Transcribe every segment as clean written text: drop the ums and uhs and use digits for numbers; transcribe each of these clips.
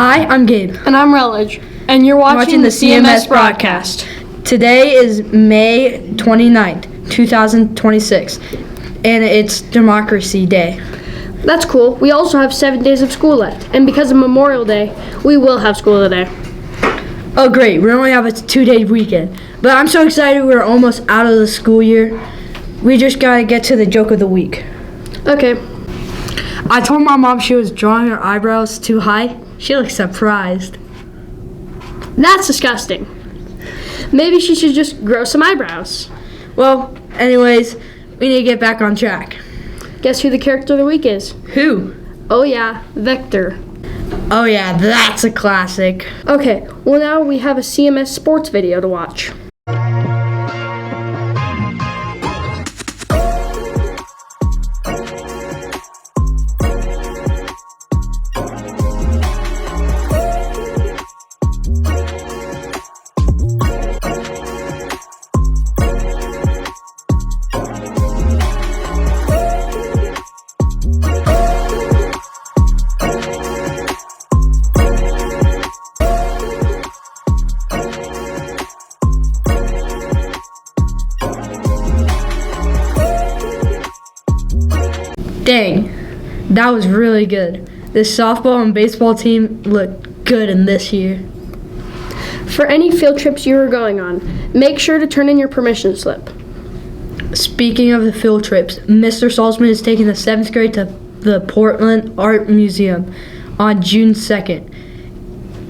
Hi, I'm Gabe. And I'm Relige. And you're watching the CMS Broadcast. Today is May 29th, 2026, and it's Democracy Day. That's cool. We also have 7 days of school left. And because of Memorial Day, we will have school today. Oh, great. We only have a 2-day weekend. But I'm so excited we're almost out of the school year. We just got to get to the joke of the week. Okay. I told my mom she was drawing her eyebrows too high. She looked surprised. That's disgusting. Maybe she should just grow some eyebrows. Well, anyways, we need to get back on track. Guess who the character of the week is? Who? Oh yeah, Vector. Oh yeah, that's a classic. Okay, well now we have a CMS sports video to watch. Dang, that was really good. This softball and baseball team looked good in this year. For any field trips you are going on, make sure to turn in your permission slip. Speaking of the field trips, Mr. Salzman is taking the 7th grade to the Portland Art Museum on June 2nd.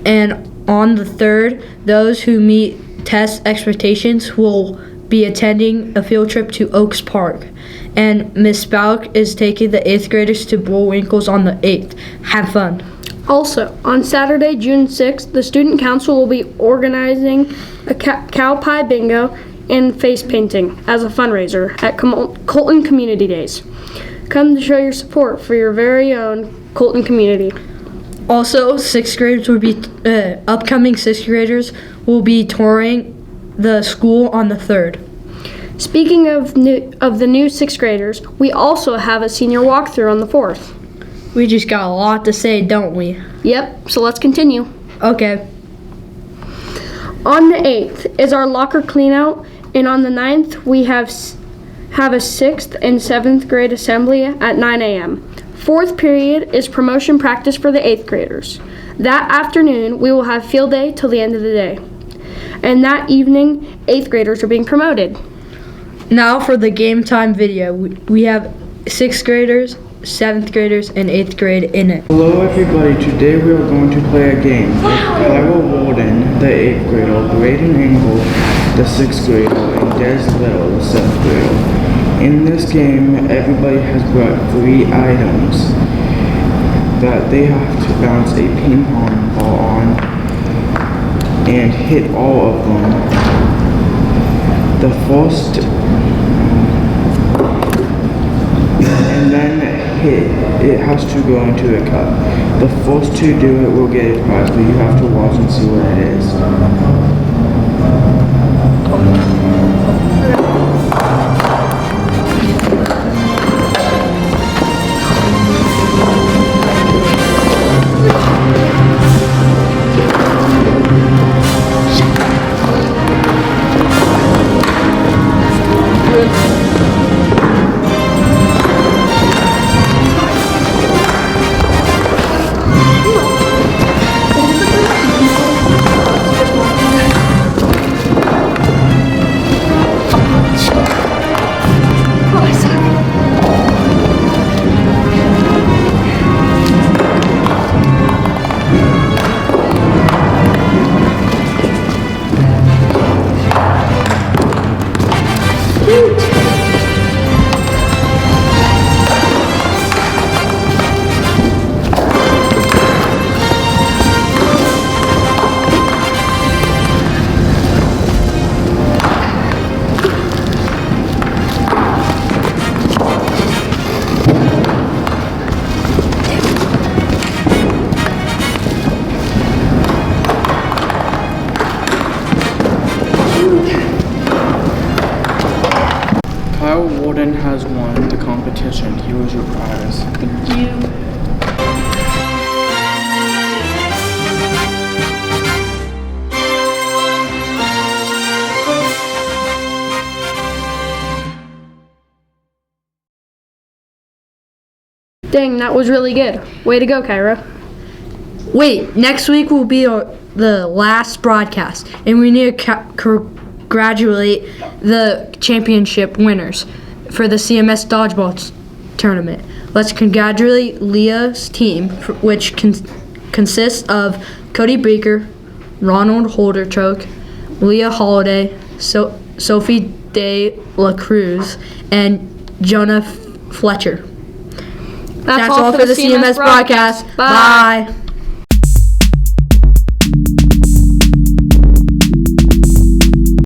And on the 3rd, those who meet test expectations will be attending a field trip to Oaks Park. And Miss Spalk is taking the 8th graders to Bullwinkles on the 8th. Have fun. Also, on Saturday, June 6th, the Student Council will be organizing a cow pie bingo and face painting as a fundraiser at Colton Community Days. Come to show your support for your very own Colton community. Also, 6th graders will be upcoming 6th graders will be touring the school on the 3rd. Speaking of the new 6th graders, we also have a senior walkthrough on the 4th. We just got a lot to say, don't we? Yep, so let's continue. Okay. On the 8th is our locker cleanout, and on the 9th we have a 6th and 7th grade assembly at 9 a.m. 4th period is promotion practice for the 8th graders. That afternoon we will have field day till the end of the day. And that evening, 8th graders are being promoted. Now for the game time video. We have 6th graders, 7th graders, and 8th grade in it. Hello everybody, today we are going to play a game with Kyle Walden, the 8th grader, Braden Engel, the 6th grader, and Des Little, the 7th grader. In this game, everybody has brought 3 items that they have to bounce a ping pong ball on and hit all of them. The first, and then it has to go into a cup. The first to do it will get a prize, but you have to watch and see what it is. Kyle Warden has won the competition. Here is your prize. Thank you. Dang, that was really good. Way to go, Kyra. Wait, next week will be the last broadcast, and we need to congratulate the championship winners for the CMS Dodgeball tournament. Let's congratulate Leah's team, which consists of Cody Baker, Ronald Holderchoke, Leah Holiday, Sophie De La Cruz, and Jonah Fletcher. That's all for the CMS broadcast. Bye.